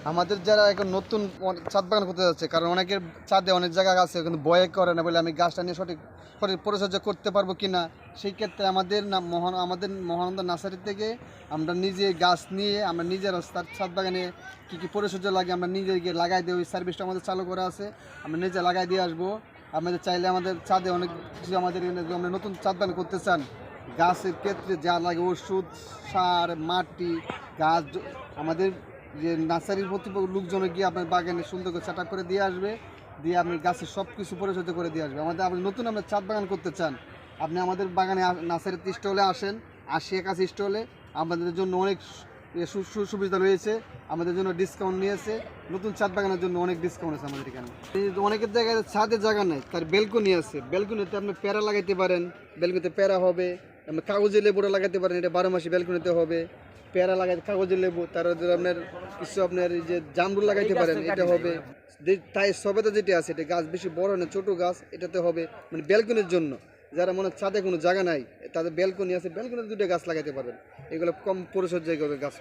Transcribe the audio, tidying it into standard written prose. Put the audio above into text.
আমাদের যারা এখন নতুন ছাদ বাগান করতে যাচ্ছে, কারণ অনেকের ছাদে অনেক জায়গা আছে কিন্তু ভয় করে না বলে আমি গাছটা নিয়ে সঠিক সঠিক পরিচর্যা করতে পারবো কি না। সেই ক্ষেত্রে আমাদের মহানন্দা নার্সারি থেকে আমরা নিজে গাছ নিয়ে আমরা নিজেরা তার ছাদ বাগানে কী কী পরিচর্যা লাগে আমরা নিজে গিয়ে লাগাই দিই। ওই সার্ভিসটা আমাদের চালু করা আছে, আমরা নিজে লাগাই দিয়ে আসবো। আমাদের চাইলে আমাদের ছাদে অনেক কিছু আমাদের আমরা নতুন ছাদ বাগান করতে চান, গাছের ক্ষেত্রে যা লাগে ওষুধ, সার, মাটি, গাছ আমাদের যে নার্সারির লোকজন গিয়ে আপনার বাগানে সুন্দর করে সেট করে দিয়ে আসবে, দিয়ে আপনি গাছের সব কিছু পরিচর্যা করে দিয়ে আসবে। আপনি নতুন আমরা ছাদ বাগান করতে চান, আপনি আমাদের বাগানে নার্সারিতে স্টলে আসেন, 80-81 স্টলে আমাদের জন্য অনেক সুবিধা রয়েছে, আমাদের জন্য ডিসকাউন্ট নিয়েছে। নতুন ছাদ বাগানের জন্য অনেক ডিসকাউন্ট আছে আমাদের এখানে। অনেকের জায়গায় ছাদের জায়গা নেই, তার বেলকনি আছে, বেলকনিতে আপনি প্যারা লাগাইতে পারেন, বেলকনিতে প্যারা হবে। আপনি কাগজের লেবুটা লাগাতে পারেন, এটা 12 মাসে বেলকনিতে হবে। পেয়ারা লাগাইতে কাগজের লেবু, তার আপনার কিছু আপনার এই যে জামরুল লাগাইতে পারেন, এটা হবে। তাই সবেতে যেটা আছে এটা গাছ বেশি বড় না, ছোটো গাছ, এটাতে হবে মানে ব্যালকনির জন্য। যারা মনে ছাদে কোনো জায়গা নাই, তাদের ব্যালকনি আছে, ব্যালকনিতে 2টা গাছ লাগাইতে পারবেন। এগুলো কম পরিচর্যায় করবে গাছ।